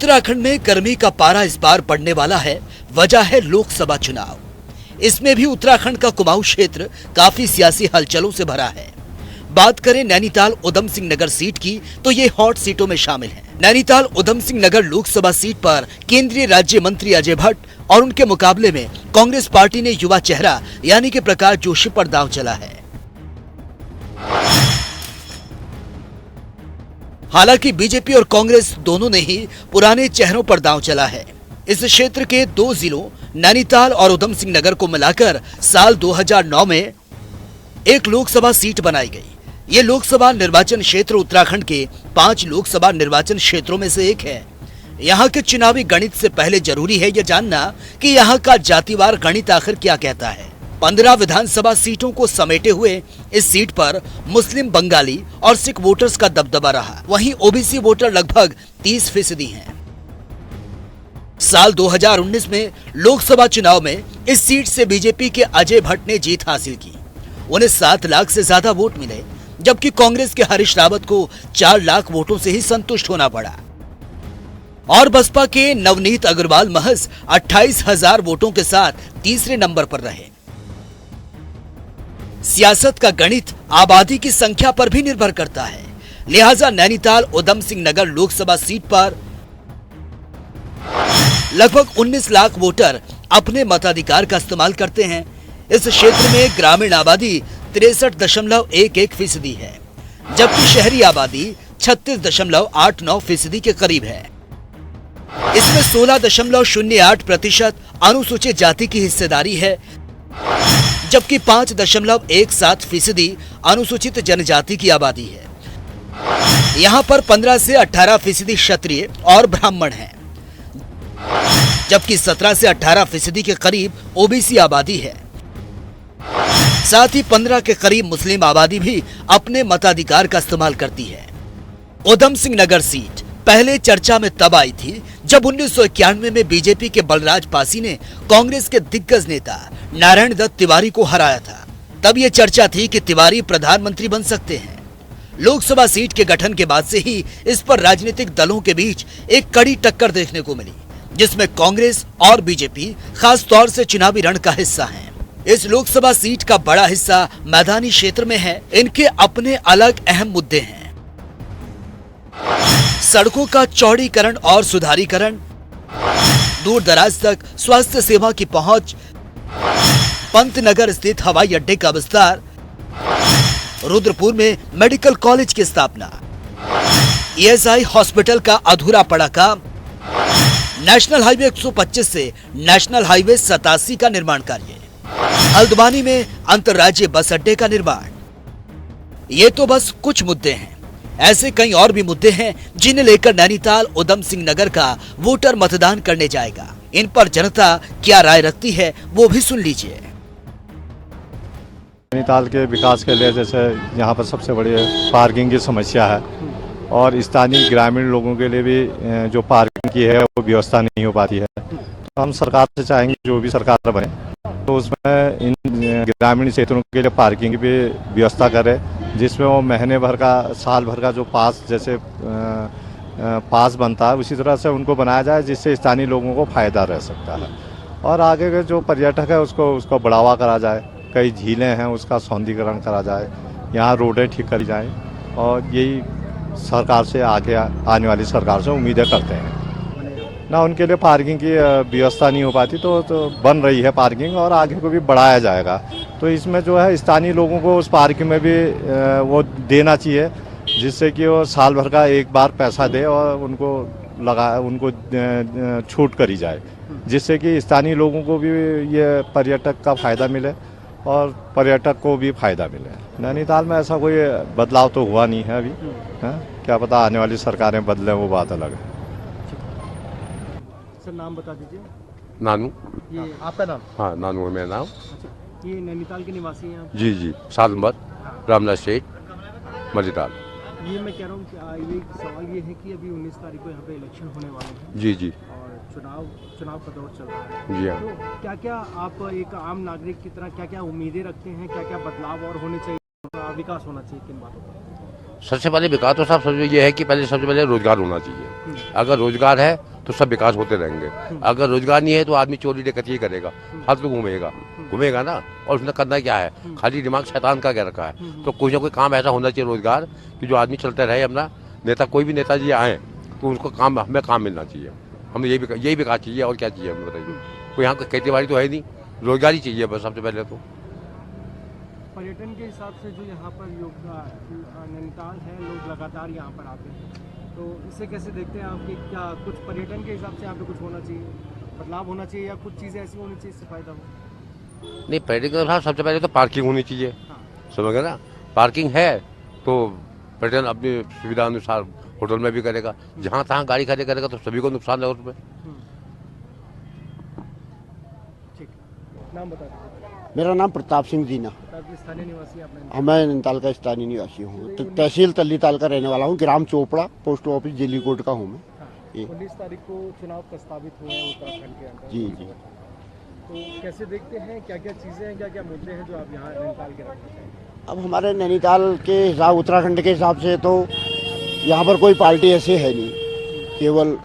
उत्तराखंड में गर्मी का पारा इस बार बढ़ने वाला है। वजह है लोकसभा चुनाव। इसमें भी उत्तराखंड का कुमाऊं क्षेत्र काफी सियासी हलचलों से भरा है। बात करें नैनीताल उधम सिंह नगर सीट की तो ये हॉट सीटों में शामिल है। नैनीताल उधम सिंह नगर लोकसभा सीट पर केंद्रीय राज्य मंत्री अजय भट्ट और उनके मुकाबले में कांग्रेस पार्टी ने युवा चेहरा यानी कि प्रकाश जोशी पर दांव चला है। हालांकि बीजेपी और कांग्रेस दोनों ने ही पुराने चेहरों पर दांव चला है। इस क्षेत्र के दो जिलों नैनीताल और उधम सिंह नगर को मिलाकर साल 2009 में एक लोकसभा सीट बनाई गई। ये लोकसभा निर्वाचन क्षेत्र उत्तराखंड के 5 लोकसभा निर्वाचन क्षेत्रों में से एक है। यहाँ के चुनावी गणित से पहले जरूरी है यह जानना कि यहाँ का जातिवार गणित आखिर क्या कहता है। 15 विधानसभा सीटों को समेटे हुए इस सीट पर मुस्लिम, बंगाली और सिख वोटर्स का दबदबा रहा। वहीं ओबीसी वोटर लगभग 30% हैं। साल 2019 में लोकसभा चुनाव में इस सीट से बीजेपी के अजय भट्ट ने जीत हासिल की। उन्हें 7 लाख से ज्यादा वोट मिले, जबकि कांग्रेस के हरीश रावत को 4 लाख वोटों से ही संतुष्ट होना पड़ा और बसपा के नवनीत अग्रवाल महज 28,000 वोटों के साथ तीसरे नंबर पर रहे। सियासत का गणित आबादी की संख्या पर भी निर्भर करता है, लिहाजा नैनीताल उधम सिंह नगर लोकसभा सीट पर लगभग 19 लाख वोटर अपने मताधिकार का इस्तेमाल करते हैं। इस क्षेत्र में ग्रामीण आबादी 63.11% है, जबकि शहरी आबादी 36.89% के करीब है। इसमें 16.08% अनुसूचित जाति की हिस्सेदारी है, जबकि 5.17% अनुसूचित जनजाति की आबादी है। यहाँ पर 15 से 18% क्षत्रिय और ब्राह्मण हैं, जबकि 17 से 18% के करीब ओबीसी आबादी है। साथ ही 15 के करीब मुस्लिम आबादी भी अपने मताधिकार का इस्तेमाल करती है। उधम सिंह नगर सीट पहले चर्चा में तब आई थी जब 1991 में बीजेपी के बलराज पासी ने कांग्रेस के दिग्गज नेता नारायण दत्त तिवारी को हराया था। तब ये चर्चा थी कि तिवारी प्रधानमंत्री बन सकते हैं। लोकसभा सीट के गठन के बाद से ही इस पर राजनीतिक दलों के बीच एक कड़ी टक्कर देखने को मिली, जिसमें कांग्रेस और बीजेपी खास तौर से चुनावी रण का हिस्सा हैं। इस लोकसभा सीट का बड़ा हिस्सा मैदानी क्षेत्र में है। इनके अपने अलग अहम मुद्दे हैं। सड़कों का चौड़ीकरण और सुधारीकरण, दूर दराज तक स्वास्थ्य सेवा की पहुंच, पंतनगर स्थित हवाई अड्डे का विस्तार, रुद्रपुर में मेडिकल कॉलेज की स्थापना, ईएसआई हॉस्पिटल का अधूरा पड़ा काम, नेशनल हाईवे 125 से नेशनल हाईवे 87 का निर्माण कार्य, हल्द्वानी में अंतर्राज्यीय बस अड्डे का निर्माण। ये तो बस कुछ मुद्दे हैं। ऐसे कई और भी मुद्दे हैं जिन्हें लेकर नैनीताल उधम सिंह नगर का वोटर मतदान करने जाएगा। इन पर जनता क्या राय रखती है वो भी सुन लीजिए। नैनीताल के विकास के लिए जैसे यहाँ पर सबसे बड़ी पार्किंग की समस्या है और स्थानीय ग्रामीण लोगों के लिए भी जो पार्किंग की है वो व्यवस्था नहीं हो पाती है। तो हम सरकार से चाहेंगे जो भी सरकार बने तो उसमें इन ग्रामीण क्षेत्रों के लिए पार्किंग की व्यवस्था करे, जिसमें वो महीने भर का, साल भर का जो पास जैसे पास बनता है उसी तरह से उनको बनाया जाए, जिससे स्थानीय लोगों को फायदा रह सकता है। और आगे के जो पर्यटक है उसको बढ़ावा करा जाए। कई झीलें हैं उसका सौंदर्यीकरण करा जाए, यहाँ रोडें ठीक करी जाएं और यही सरकार से आगे आने वाली सरकार से उम्मीदें करते हैं। ना उनके लिए पार्किंग की व्यवस्था नहीं हो पाती तो बन रही है पार्किंग और आगे को भी बढ़ाया जाएगा। तो इसमें जो है स्थानीय लोगों को उस पार्किंग में भी वो देना चाहिए, जिससे कि वो साल भर का एक बार पैसा दे और उनको छूट करी जाए, जिससे कि स्थानीय लोगों को भी ये पर्यटक का फायदा मिले और पर्यटक को भी फायदा मिले। नैनीताल में ऐसा कोई बदलाव तो हुआ नहीं है अभी, है? क्या पता आने वाली सरकारें बदलें, वो बात अलग है। सर नाम बता दीजिए। नानू। ये आपका नाम? हाँ, नानू है मेरा नाम। अच्छा, ये नैनीताल के निवासी हैं आप? जी, 7 नंबर रामनाथ स्टेट मजीदाल। ये मैं कह रहा हूँ कि ये सवाल ये है कि अभी 19 तारीख को यहाँ पे इलेक्शन होने वाले हैं। जी। और चुनाव का दौर चल रहा है। जी हाँ। तो क्या आप एक आम नागरिक की तरह क्या उम्मीदें रखते हैं, क्या बदलाव और होने चाहिए, विकास होना चाहिए, किन बातों पर? सबसे पहले विकास तो साहब ये है कि सबसे पहले रोजगार होना चाहिए। अगर रोजगार है तो सब विकास होते रहेंगे। अगर रोजगार नहीं है तो आदमी चोरी डकैती करेगा, फालतू घूमेगा ना। और उसने करना क्या है, खाली दिमाग शैतान का क्या रखा है। तो कोई ना कोई काम ऐसा होना चाहिए रोजगार कि जो आदमी चलते रहे अपना। नेता कोई भी नेताजी आए तो उनको काम, हमें काम मिलना चाहिए। हमें यही विकास चाहिए, और क्या चाहिए हमें बताइए। कोई यहाँ खेती बाड़ी तो है नहीं, रोजगार ही चाहिए बस सबसे पहले तो। पर्यटन के हिसाब से जो यहाँ पर नैनीताल है, लोग लगातार यहाँ पर आते हैं, तो इसे कैसे देखते हैं आप कि क्या कुछ पर्यटन के हिसाब से यहाँ पे कुछ होना चाहिए, बदलाव होना चाहिए, या कुछ चीज़ें ऐसी होनी चाहिए इससे फ़ायदा हो? नहीं, पर्यटन के साथ सबसे पहले तो पार्किंग होनी चाहिए। हाँ। समझ गए ना, पार्किंग है तो पर्यटन अपनी सुविधा अनुसार होटल में भी करेगा। जहाँ तहाँ गाड़ी खड़ी करेगा तो सभी को नुकसान है उसमें। ठीक, नाम बता दीजिए। मेरा नाम प्रताप सिंह जीना। आप स्थानीय निवासी हैं आपने? मैं नैनीताल का स्थानीय निवासी हूँ, तहसील तल्लीताल का रहने वाला हूँ। ग्राम चोपड़ा, पोस्ट ऑफिस जेलीकोट का हूँ मैं। हाँ। 19 तारीख को चुनाव प्रस्तावित हुए हैं उत्तराखंड के अंदर। जी जी। तो कैसे देखते हैं, क्या क्या चीज़ें हैं, क्या क्या मुद्दे हैं जो आप यहाँ नैनीताल के रखना चाहेंगे? अब हमारे नैनीताल के हिसाब, उत्तराखंड के हिसाब से तो यहाँ पर कोई पार्टी ऐसे है नहीं, केवल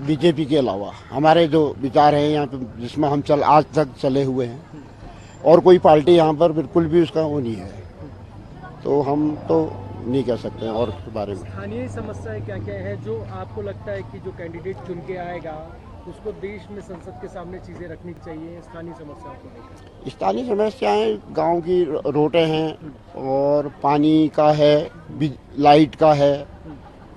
बीजेपी के अलावा हमारे जो विचार हैं यहाँ पे, जिसमें हम आज तक चले हुए हैं, और कोई पार्टी यहाँ पर बिल्कुल भी उसका वो नहीं है। तो हम तो नहीं कह सकते हैं और के बारे में। स्थानीय समस्याएं क्या क्या है जो आपको लगता है कि जो कैंडिडेट चुन के आएगा उसको देश में संसद के सामने चीज़ें रखनी चाहिए स्थानीय समस्याओं को लेकर? स्थानीय समस्याएं गांव की रोडें हैं, और पानी का है, लाइट का है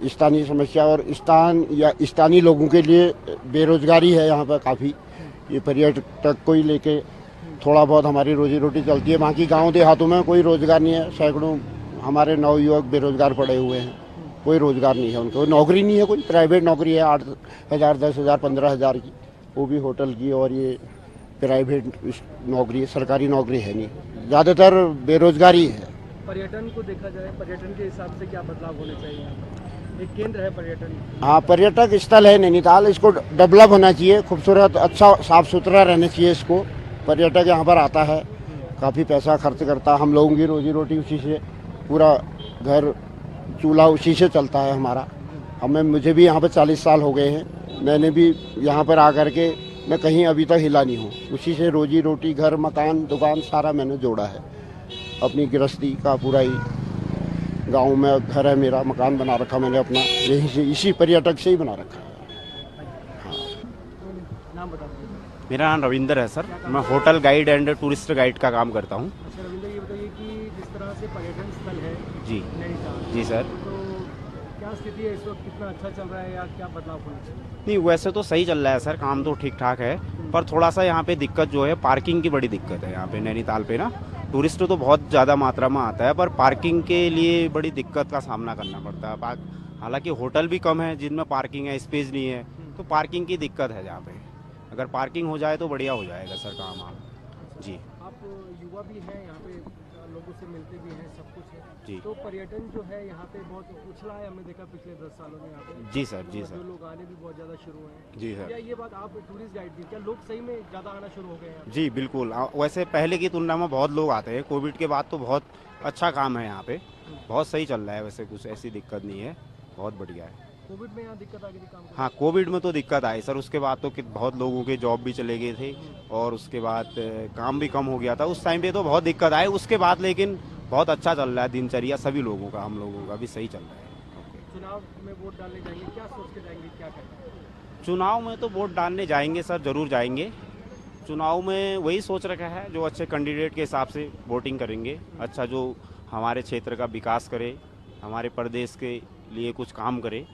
स्थानीय समस्या। और स्थानीय लोगों के लिए बेरोजगारी है यहाँ पर काफ़ी। ये पर्यटक को ही लेके थोड़ा बहुत हमारी रोजी रोटी चलती है। बाकी गांव देहातों में कोई रोजगार नहीं है। सैकड़ों हमारे नवयुवक बेरोजगार पड़े हुए हैं, कोई रोजगार नहीं है उनको, नौकरी नहीं है। कोई प्राइवेट नौकरी है 8,000, 10,000, 15,000 की, वो भी होटल की, और ये प्राइवेट नौकरी है, सरकारी नौकरी है नहीं। ज़्यादातर बेरोजगारी है। पर्यटन को देखा जाए, पर्यटन के हिसाब से क्या बदलाव होने चाहिए यहाँ पर? एक केंद्र है पर्यटन। हाँ, पर्यटक स्थल है नैनीताल, इसको डेवलप होना चाहिए, खूबसूरत, अच्छा, साफ सुथरा रहना चाहिए इसको। पर्यटक यहाँ पर आता है, काफ़ी पैसा खर्च करता है, हम लोगों की रोजी रोटी उसी से, पूरा घर चूल्हा उसी से चलता है हमारा। मुझे भी यहाँ पर 40 साल हो गए हैं। मैंने भी यहाँ पर आकर के मैं कहीं अभी तक हिला नहीं हूँ। उसी से रोजी रोटी, घर, मकान, दुकान सारा मैंने जोड़ा है। अपनी गृहस्थी का पूरा ही गांव में घर है मेरा, मकान बना रखा मैंने अपना, यहीं से, इसी पर्यटक से ही बना रखा है। नाम बता दीजिए। मेरा नाम रविंदर है सर। मैं hotel guide and tourist guide का काम करता हूँ। अच्छा रविंदर, ये बताइए कि जिस तरह से पर्यटन स्थल है जी नैनीताल, जी सर। तो क्या स्थिति है इस वक्त, कितना अच्छा चल रहा है या क्या बदलाव होना चाहिए? नहीं, वैसे तो सही चल रहा है सर, काम तो ठीक ठाक है। पर थोड़ा सा यहाँ पे दिक्कत जो है, पार्किंग की बड़ी दिक्कत है यहाँ पे नैनीताल पे ना। टूरिस्ट तो बहुत ज़्यादा मात्रा में आता है, पर पार्किंग के लिए बड़ी दिक्कत का सामना करना पड़ता है। हालांकि होटल भी कम है जिनमें पार्किंग है, स्पेस नहीं है, तो पार्किंग की दिक्कत है यहाँ पे। अगर पार्किंग हो जाए तो बढ़िया हो जाएगा सर काम। आप जी, आप युवा भी हैं, यहाँ पे लोगों से मिलते भी हैं, सब कुछ है जी। तो पर्यटन जो है यहाँ पे बहुत उछला है, हमने देखा पिछले 10 सालों में यहाँ पे। जी सर, जी जो सर। लोग आने भी बहुत ज़्यादा शुरू हैं। जी सर। क्या ये बात, आप टूरिस्ट गाइड भी, क्या लोग सही में ज़्यादा आना शुरू हो गए हैं? जी बिल्कुल। वैसे पहले की तुलना में बहुत लोग आते हैं। कोविड के बाद तो बहुत अच्छा काम है यहाँ पे, बहुत सही चल रहा है। वैसे कुछ ऐसी दिक्कत नहीं है, बहुत बढ़िया है। कोविड में यहाँ दिक्कत आ गई थी काम करने? हाँ, कोविड में तो दिक्कत आई सर। उसके बाद तो बहुत लोगों के जॉब भी चले गए थे, और उसके बाद काम भी कम हो गया था। उस टाइम पे तो बहुत दिक्कत आई। उसके बाद लेकिन बहुत अच्छा चल रहा है दिनचर्या सभी लोगों का, हम लोगों का भी सही चल रहा है। चुनाव में वोट डालने जाएंगे, क्या सोच के जाएंगे, क्या करेंगे? चुनाव में तो वोट डालने जाएंगे सर, जरूर जाएंगे। चुनाव में वही सोच रखा है, जो अच्छे कैंडिडेट के हिसाब से वोटिंग करेंगे। अच्छा, जो हमारे क्षेत्र का विकास करे, हमारे प्रदेश के लिए कुछ काम करे।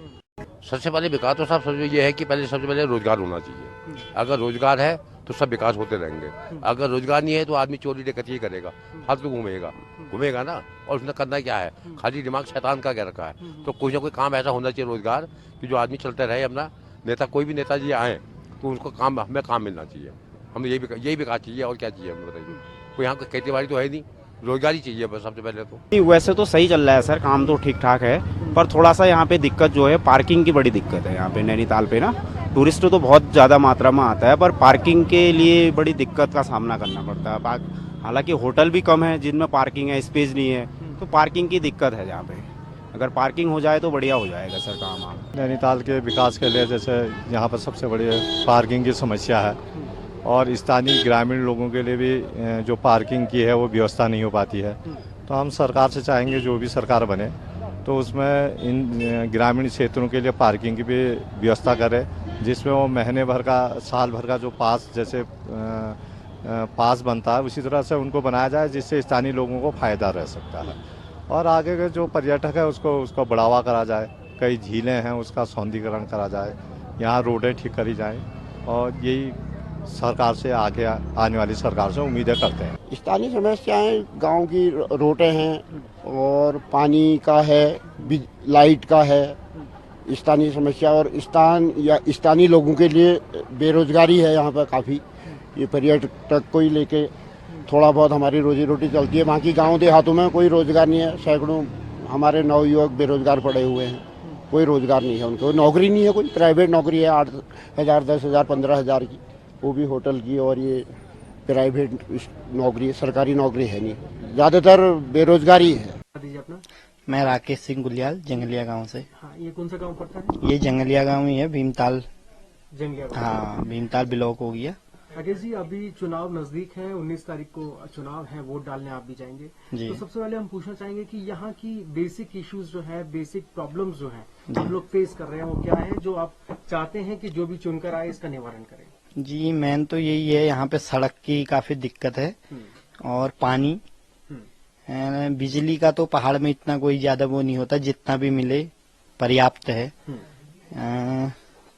सबसे पहले विकास तो साहब समझो ये है कि पहले सबसे पहले रोजगार होना चाहिए। अगर रोजगार है तो सब विकास होते रहेंगे। अगर रोजगार नहीं है तो आदमी चोरी डकैती करेगा, फालतू घूमेगा ना। और उसने करना क्या है, खाली दिमाग शैतान का क्या रखा है। तो कोई ना कोई काम ऐसा होना चाहिए रोजगार कि जो आदमी चलते रहे अपना। नेता कोई भी नेताजी आए तो उनको काम, हमें काम मिलना चाहिए। हमें यही विकास चाहिए, और क्या चाहिए हमें बताइए। कोई यहाँ खेती बाड़ी तो है नहीं, रोजगार ही चाहिए बस सबसे पहले तो। नहीं, वैसे तो सही चल रहा है सर, काम तो ठीक ठाक है। पर थोड़ा सा यहाँ पे दिक्कत जो है, पार्किंग की बड़ी दिक्कत है यहाँ पे नैनीताल पे ना। टूरिस्ट तो बहुत ज़्यादा मात्रा में आता है, पर पार्किंग के लिए बड़ी दिक्कत का सामना करना पड़ता है। हालांकि होटल भी कम है जिनमें पार्किंग है, स्पेस नहीं है, तो पार्किंग की दिक्कत है यहाँ पे। अगर पार्किंग हो जाए तो बढ़िया हो जाएगा सर काम। आप नैनीताल के विकास के लिए जैसे यहाँ पर सबसे बड़ी पार्किंग की समस्या है और स्थानीय ग्रामीण लोगों के लिए भी जो पार्किंग की है वो व्यवस्था नहीं हो पाती है। तो हम सरकार से चाहेंगे जो भी सरकार बने तो उसमें इन ग्रामीण क्षेत्रों के लिए पार्किंग की भी व्यवस्था करे, जिसमें वो महीने भर का साल भर का जो पास जैसे पास बनता है उसी तरह से उनको बनाया जाए, जिससे स्थानीय लोगों को फायदा रह सकता है और आगे के जो पर्यटक है उसको बढ़ावा करा जाए। कई झीलें हैं उसका सौंदर्यीकरण करा जाए, यहाँ रोडें ठीक करी जाएं और यही सरकार से आगे आने वाली सरकार से उम्मीदें करते हैं। स्थानीय समस्याएं गांव की रोडें हैं और पानी का है, लाइट का है, स्थानीय समस्या और स्थानीय लोगों के लिए बेरोजगारी है यहाँ पर काफ़ी। ये पर्यटक को ही लेके थोड़ा बहुत हमारी रोजी रोटी चलती है, बाकी गांव देहातों में कोई रोजगार नहीं है। सैकड़ों हमारे नवयुवक बेरोजगार पड़े हुए हैं, कोई रोजगार नहीं है उनको, नौकरी नहीं है, कोई प्राइवेट नौकरी है 8,000 10,000 15,000 की, वो भी होटल की, और ये प्राइवेट नौकरी, सरकारी नौकरी है नहीं, ज़्यादातर बेरोजगारी है। दीजिए अपना। मैं राकेश सिंह गुलियाल जंगलिया गांव से। हाँ, ये कौन सा गांव पड़ता है? ये जंगलिया गांव ही है, भीमताल। जंगलिया गांव। हाँ, भीमताल ब्लॉक हो गया। राकेश जी, अभी चुनाव नजदीक है, 19 तारीख को चुनाव है, वोट डालने आप भी जाएंगे। जी। तो सबसे पहले हम पूछना चाहेंगे कि यहाँ की बेसिक इश्यूज जो है, बेसिक प्रॉब्लम्स जो है हम लोग फेस कर रहे हैं, वो क्या है जो आप चाहते हैं कि जो भी चुनकर आए इसका निवारण करें? जी, मेन तो यही है, यहाँ पे सड़क की काफी दिक्कत है और पानी, बिजली का तो पहाड़ में इतना कोई ज्यादा वो नहीं होता, जितना भी मिले पर्याप्त है।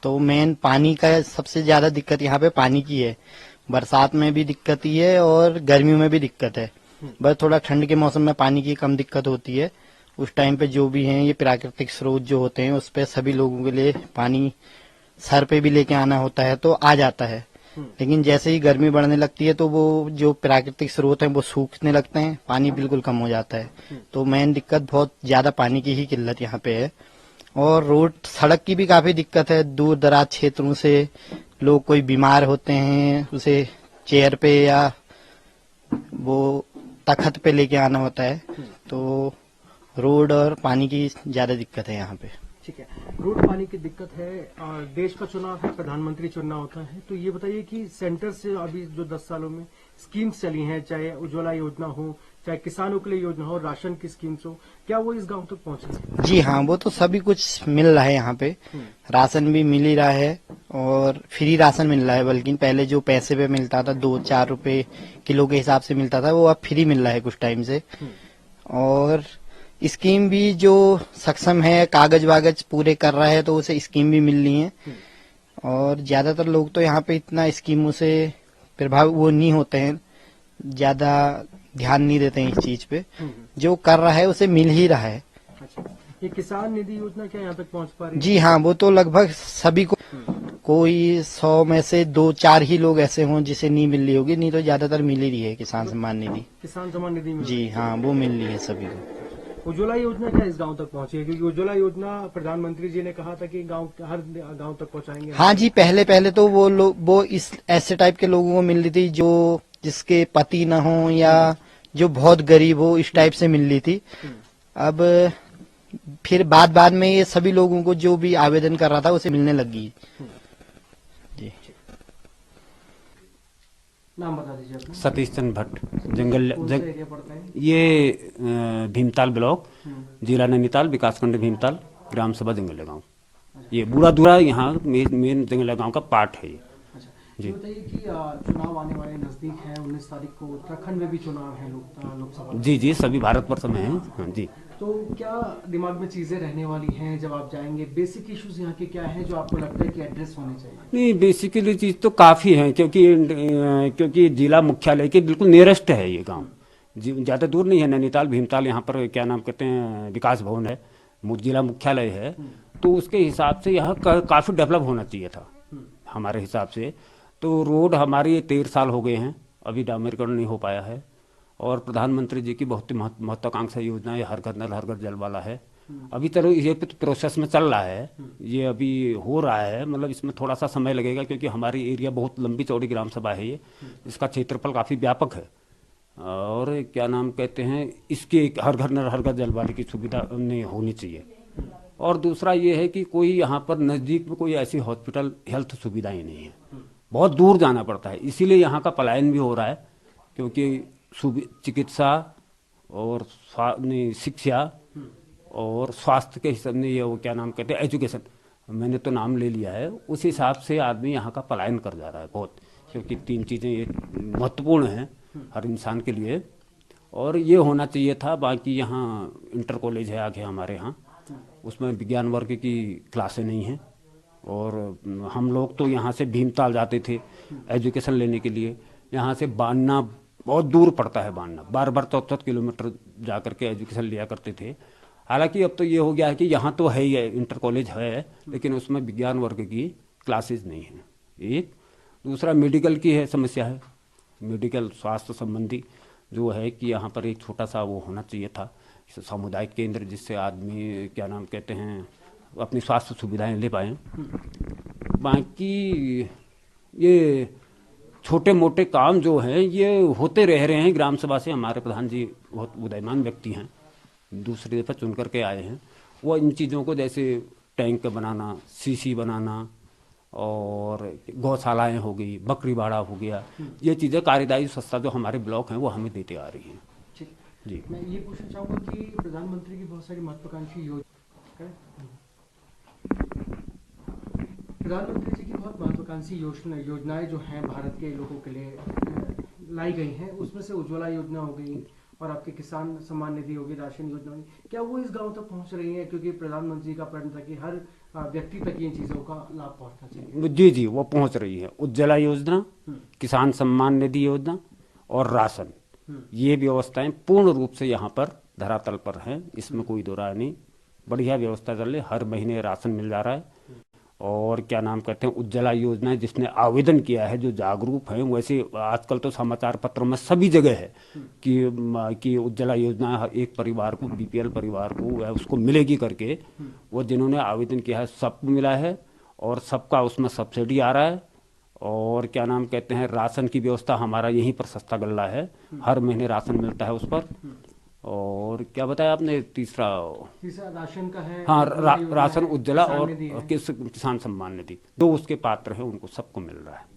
तो मेन पानी का सबसे ज्यादा दिक्कत यहाँ पे पानी की है। बरसात में भी दिक्कत ही है और गर्मियों में भी दिक्कत है। बस थोड़ा ठंड के मौसम में पानी की कम दिक्कत होती है। उस टाइम पे जो भी हैं ये प्राकृतिक स्रोत जो होते हैं उस पे सभी लोगों के लिए पानी सर पे भी लेके आना होता है तो आ जाता है, लेकिन जैसे ही गर्मी बढ़ने लगती है तो वो जो प्राकृतिक स्रोत हैं वो सूखने लगते हैं, पानी बिल्कुल कम हो जाता है। तो मेन दिक्कत बहुत ज्यादा पानी की ही किल्लत यहाँ पे है। और रोड सड़क की भी काफी दिक्कत है, दूर दराज क्षेत्रों से लोग कोई बीमार होते हैं उसे चेयर पे या वो तख्त पे लेके आना होता है, तो रोड और पानी की ज्यादा दिक्कत है यहाँ पे। ठीक है, रोड पानी की दिक्कत है। देश का चुनाव है, प्रधानमंत्री चुनना होता है, तो ये बताइए कि सेंटर से अभी जो 10 सालों में स्कीम्स चली हैं, चाहे उज्ज्वला योजना हो, चाहे किसानों के लिए योजना हो, राशन की स्कीम्स हो, क्या वो इस गांव तक पहुंची? जी हाँ, वो तो सभी कुछ मिल रहा है यहाँ पे। राशन भी मिल ही रहा है और फ्री राशन मिल रहा है, बल्कि पहले जो पैसे पे मिलता था 2-4 रुपए किलो के हिसाब से मिलता था वो अब फ्री मिल रहा है कुछ टाइम से। और स्कीम भी जो सक्षम है, कागज वागज पूरे कर रहा है तो उसे स्कीम भी मिल रही है। और ज्यादातर लोग तो यहाँ पे इतना स्कीमों से प्रभाव वो नहीं होते हैं, ज्यादा ध्यान नहीं देते हैं इस चीज पे। जो कर रहा है उसे मिल ही रहा है। अच्छा, ये किसान निधि योजना क्या यहाँ तक पहुँच पा रही है? जी हाँ, वो तो लगभग सभी को, कोई 100 में से 2-4 ही लोग ऐसे हों जिसे नहीं मिल रही होगी, नहीं तो ज्यादातर मिल ही रही है किसान सम्मान निधि। किसान सम्मान निधि मिल जी हाँ, वो मिल रही है सभी को। उज्ज्वला योजना क्या इस गांव तक पहुंची है? क्योंकि उज्ज्वला योजना प्रधानमंत्री जी ने कहा था कि गांव हर गांव तक पहुंचाएंगे। हाँ जी, पहले तो वो इस ऐसे टाइप के लोगों को मिल रही थी जो जिसके पति न हो या जो बहुत गरीब हो, इस टाइप से मिल रही थी। अब फिर बाद में ये सभी लोगों को जो भी आवेदन कर रहा था उसे मिलने लगी। जी, नाम बता दीजिए अपना। सतीश चंद्र भट्ट, जंगल कौन सा एरिया पड़ता है? ये भीमताल ब्लॉक, जिला नैनीताल, विकासखंड भीमताल, ग्राम सभा जंगलिया गांव। ये बूढ़ा दूरा यहाँ मेन जंगलिया गांव का पार्ट है ये। जी, बताइए कि चुनाव आने वाले नजदीक है, 19 तारीख को उत्तराखंड में भी चुनाव है, लोकसभा। जी, सभी भारतवर्ष में है। हाँ जी। तो क्या दिमाग में चीजें रहने वाली हैं जब आप जाएंगे? बेसिक इश्यूज यहाँ के क्या है जो आपको लगता है कि एड्रेस होने चाहिए? नहीं, बेसिकली चीज तो काफी है, क्योंकि जिला मुख्यालय के बिल्कुल नियरेस्ट है ये गाँव, ज्यादा दूर नहीं है। नैनीताल भीमताल यहाँ पर क्या नाम कहते हैं, विकास भवन है, जिला मुख्यालय है, तो उसके हिसाब से यहाँ काफी डेवलप होना चाहिए था हमारे हिसाब से। तो रोड हमारे 13 साल हो गए हैं, अभी डामरीकरण नहीं हो पाया है। और प्रधानमंत्री जी की बहुत ही महत्वाकांक्षा योजना है, हर घर नल हर घर जल वाला है। अभी तो ये प्रोसेस में चल रहा है, ये अभी हो रहा है, मतलब इसमें थोड़ा सा समय लगेगा क्योंकि हमारी एरिया बहुत लंबी चौड़ी ग्राम सभा है ये, इसका क्षेत्रफल काफ़ी व्यापक है। और क्या नाम कहते हैं, इसके हर घर नल हर घर जल वाले की सुविधा नहीं होनी चाहिए। और दूसरा ये है कि कोई यहाँ पर नज़दीक में कोई ऐसी हॉस्पिटल हेल्थ सुविधाएं नहीं है, बहुत दूर जाना पड़ता है, इसीलिए यहाँ का पलायन भी हो रहा है। क्योंकि चिकित्सा और शिक्षा और स्वास्थ्य के हिसाब से ये वो क्या नाम कहते हैं एजुकेशन, मैंने तो नाम ले लिया है, उस हिसाब से आदमी यहाँ का पलायन कर जा रहा है बहुत। क्योंकि 3 चीज़ें ये महत्वपूर्ण हैं हर इंसान के लिए, और ये होना चाहिए था। बाकी यहाँ इंटर कॉलेज है आगे हमारे यहाँ, उसमें विज्ञान वर्ग की क्लासें नहीं हैं, और हम लोग तो यहाँ से भीमताल जाते थे एजुकेशन लेने के लिए। यहाँ से बान्ना बहुत दूर पड़ता है, बान्ना 12-14 किलोमीटर जा करके एजुकेशन लिया करते थे। हालांकि अब तो ये हो गया है कि यहाँ तो है ही है, इंटर कॉलेज है, लेकिन उसमें विज्ञान वर्ग की क्लासेज नहीं है। एक दूसरा मेडिकल की है समस्या है, मेडिकल स्वास्थ्य संबंधी जो है कि यहाँ पर एक छोटा सा वो होना चाहिए था सामुदायिक केंद्र, जिससे आदमी क्या नाम कहते हैं अपनी स्वास्थ्य सुविधाएं ले पाएँ। बाकी ये छोटे मोटे काम जो हैं ये होते रह रहे हैं। ग्राम सभा से हमारे प्रधान जी बहुत उदयमान व्यक्ति हैं, दूसरी दफ़ा चुन करके आए हैं। वो इन चीज़ों को जैसे टैंक बनाना, सीसी बनाना, और गौशालाएँ हो गई, बकरी बाड़ा हो गया, ये चीज़ें कार्यदायी संस्था जो हमारे ब्लॉक हैं वो हमें देते आ रही हैं। जी, मैं ये पूछना चाहूँगा कि प्रधानमंत्री की बहुत सारी महत्वाकांक्षी प्रधानमंत्री जी की बहुत महत्वाकांक्षी योजनाएं जो हैं भारत के लोगों के लिए लाई गई हैं, उसमें से उज्ज्वला योजना हो गई और आपके किसान सम्मान निधि होगी, राशन योजना होगी, क्या वो इस गांव तक पहुंच रही है? क्योंकि प्रधानमंत्री का प्रण था कि हर व्यक्ति तक इन चीज़ों का लाभ पहुंचना चाहिए। जी जी, वो पहुंच रही है। उज्ज्वला योजना, किसान सम्मान निधि योजना और राशन, ये व्यवस्थाएं पूर्ण रूप से यहाँ पर धरातल पर हैं, इसमें कोई दो राय नहीं। बढ़िया व्यवस्था चल रही, हर महीने राशन मिल जा रहा है। और क्या नाम कहते हैं उज्ज्वला योजना, जिसने आवेदन किया है जो जागरूक हैं, वैसे आजकल तो समाचार पत्रों में सभी जगह है कि उज्ज्वला योजना एक परिवार को, बीपीएल परिवार को उसको मिलेगी करके। वो जिन्होंने आवेदन किया है सबको मिला है और सबका उसमें सब्सिडी आ रहा है। और क्या नाम कहते हैं राशन की व्यवस्था हमारा यहीं पर सस्ता गल्ला है, हर महीने राशन मिलता है उस पर। और क्या बताया आपने तीसरा राशन का है? हाँ, राशन, उज्ज्वला और किसान सम्मान निधि, दो उसके पात्र हैं, उनको सबको मिल रहा है।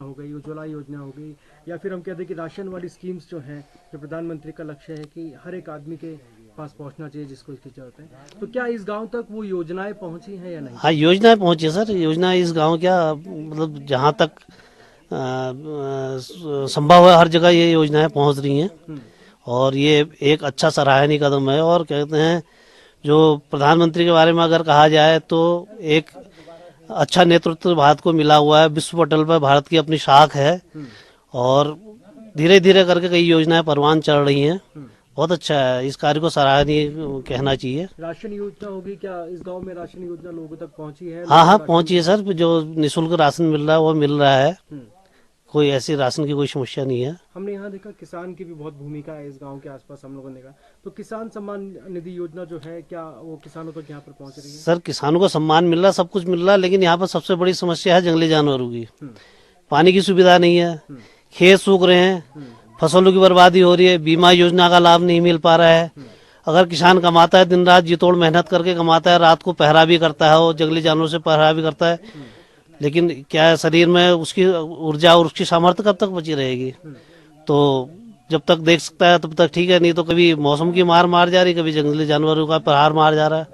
हो गई उज्ज्वला योजना हो गई, या फिर हम कहते हैं कि राशन वाली स्कीम्स जो हैं, जो प्रधानमंत्री का लक्ष्य है कि हर एक आदमी के पास पहुंचना चाहिए जिसको इसकी जरूरत है, तो क्या इस गांव तक वो योजनाएं पहुंची हैं या नहीं? हाँ, योजनाएं पहुंची है सर। योजना इस गांव क्या मतलब जहाँ तक संभव है हर जगह ये योजनाएं पहुंच रही हैं, और ये एक अच्छा सराहनीय कदम है। और कहते हैं जो प्रधानमंत्री के बारे में अगर कहा जाए तो एक अच्छा नेतृत्व भारत को मिला हुआ है, विश्व पटल पर भारत की अपनी शाख है, और धीरे धीरे करके कई योजनाएं परवान चल रही हैं। बहुत अच्छा है, इस कार्य को सराहनीय कहना चाहिए। राशन योजना होगी, क्या इस गांव में राशन योजना लोगों तक पहुंची है? हाँ, पहुंची है सर। जो निःशुल्क राशन मिल रहा है वो मिल रहा है, कोई ऐसी राशन की कोई समस्या नहीं है। हमने यहाँ देखा किसान की भी बहुत भूमिका है इस गांव के आसपास, हम लोगों ने देखा। तो किसान सम्मान निधि योजना जो है, क्या वो किसानों तक यहाँ पर पहुँच रही है? सर, किसानों को सम्मान मिल रहा है, सब कुछ मिल रहा है, लेकिन यहाँ पर सबसे बड़ी समस्या है जंगली जानवरों की। पानी की सुविधा नहीं है, खेत सूख रहे हैं, फसलों की बर्बादी हो रही है, बीमा योजना का लाभ नहीं मिल पा रहा है। अगर किसान कमाता है, दिन रात जी तोड़ मेहनत करके कमाता है, रात को पहरा भी करता है, और जंगली जानवरों से पहरा भी करता है, लेकिन क्या है शरीर में उसकी ऊर्जा और उसकी सामर्थ्य कब तक बची रहेगी? तो जब तक देख सकता है तब तक ठीक है, नहीं तो कभी मौसम की मार जा रही, कभी जंगली जानवरों का प्रहार मार जा रहा है।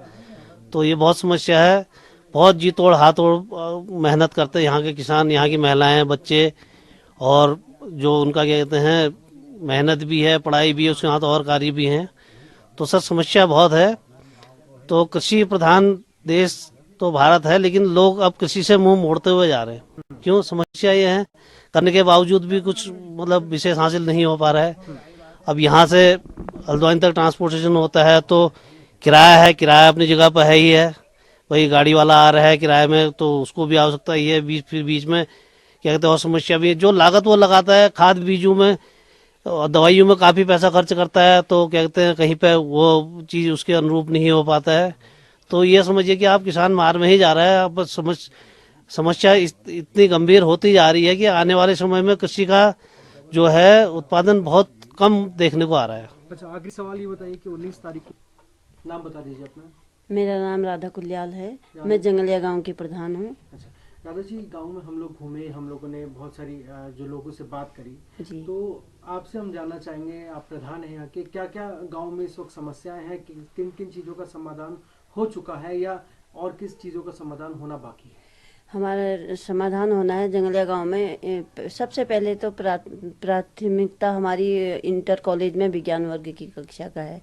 तो ये बहुत समस्या है। बहुत जी तोड़ हाथ तोड़ मेहनत करते हैं यहाँ के किसान, यहाँ की महिलाएं, बच्चे, और जो उनका क्या कहते हैं मेहनत भी है, पढ़ाई भी है, उसके साथ और कार्य भी हैं। तो सर समस्या बहुत है। तो कृषि प्रधान देश तो भारत है, लेकिन लोग अब कृषि से मुंह मोड़ते हुए जा रहे हैं। क्यों? समस्या ये है, करने के बावजूद भी कुछ मतलब विशेष हासिल नहीं हो पा रहा है। अब यहाँ से हल्द्वानी तक ट्रांसपोर्टेशन होता है तो किराया है, किराया अपनी जगह पर है ही है, वही गाड़ी वाला आ रहा है किराए में, तो उसको भी आवश्यकता ही है। बीच में क्या कहते हैं और समस्या भी है, जो लागत वो लगाता है खाद बीजों में और दवाइयों में काफ़ी पैसा खर्च करता है, तो क्या कहते हैं कहीं पे वो चीज़ उसके अनुरूप नहीं हो पाता है। तो ये समझिए कि आप किसान मार में ही जा रहा है। अब समस्या इतनी गंभीर होती जा रही है कि आने वाले समय में कृषि का जो है उत्पादन बहुत कम देखने को आ रहा है। अच्छा, आखिरी सवाल ये बताइए कि 19 तारीख को नाम बता दीजिए अपना। मेरा नाम राधा कुल्याल है, मैं जंगलिया गांव की प्रधान हूँ। अच्छा दादा जी, गांव में हम लोग घूमे, हम लोगों ने बहुत सारी जो लोगों से बात करी जी। तो आपसे हम जानना चाहेंगे, आप प्रधान हैं यहाँ के, क्या क्या गांव में इस वक्त समस्याएं हैं, किन किन चीज़ों का समाधान हो चुका है या और किस चीज़ों का समाधान होना बाकी है? हमारा समाधान होना है जंगलिया गांव में। सबसे पहले तो प्राथमिकता हमारी इंटर कॉलेज में विज्ञान वर्ग की कक्षा का है।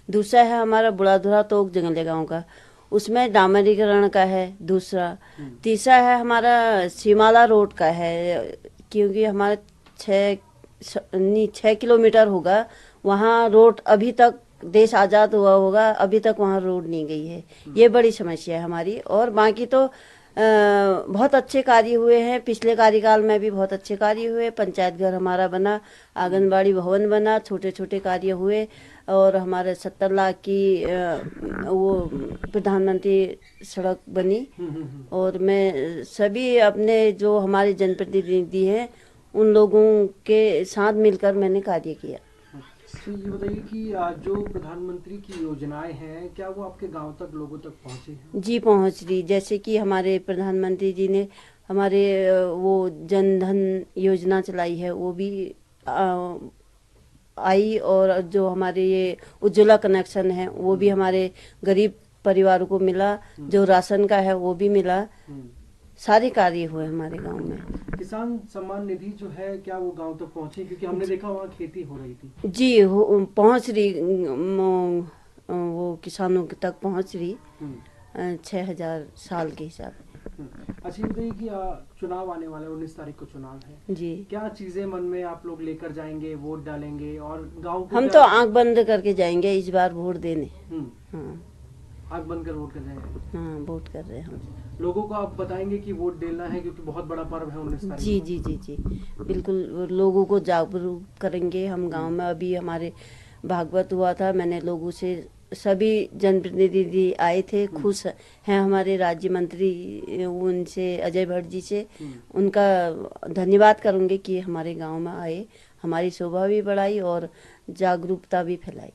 दूसरा है हमारा बुढ़ाधुरा तोक जंगलिया गांव का, उसमें डामरीकरण का है दूसरा। तीसरा है हमारा सीमाला रोड का है, क्योंकि हमारा 6 किलोमीटर होगा वहाँ रोड, अभी तक देश आज़ाद हुआ होगा अभी तक वहाँ रोड नहीं गई है। ये बड़ी समस्या है हमारी। और बाकी तो बहुत अच्छे कार्य हुए हैं, पिछले कार्यकाल में भी बहुत अच्छे कार्य हुए। पंचायत घर हमारा बना, आंगनबाड़ी भवन बना, छोटे छोटे कार्य हुए और हमारे 70 लाख की वो प्रधानमंत्री सड़क बनी। और मैं सभी अपने जो हमारे जनप्रतिनिधि हैं उन लोगों के साथ मिलकर मैंने कार्य किया। तो ये बताइए कि जो प्रधानमंत्री की योजनाएं हैं क्या वो आपके गांव तक, लोगों तक पहुंची हैं? जी पहुंच रही। जैसे कि हमारे प्रधानमंत्री जी ने हमारे वो जन धन योजना चलाई है, वो भी आई। और जो हमारे ये उज्ज्वला कनेक्शन है वो भी हमारे गरीब परिवारों को मिला, जो राशन का है वो भी मिला। सारे कार्य हुए हमारे गांव में। किसान सम्मान निधि जो है क्या वो गांव तक पहुंची? क्योंकि हमने देखा वहाँ खेती हो रही थी। जी पहुंच रही, वो किसानों तक पहुंच रही 6,000 साल के हिसाब से। अच्छा ये बताइए कि चुनाव आने वाला है, 19 तारीख को चुनाव है जी। क्या चीजें मन में आप लोग लेकर जाएंगे, वोट डालेंगे और गांव को हम तो आंख बंद करके जाएंगे इस बार वोट देने। हाँ, आंख बंद कर वोट कर जाएंगे? हाँ वोट कर रहे हैं हम। लोगों को आप बताएंगे कि वोट देना है क्योंकि बहुत बड़ा पर्व है 19 तारीख। जी जी जी जी बिल्कुल, लोगों को जागरूक करेंगे हम गांव में। अभी हमारे भागवत हुआ था, मैंने लोगों से, सभी जनप्रतिनिधि आए थे, खुश हैं हमारे राज्य मंत्री, उनसे अजय भट्ट जी से उनका धन्यवाद करूंगी कि हमारे गांव में आए, हमारी शोभा भी बढ़ाई और जागरूकता भी फैलाई।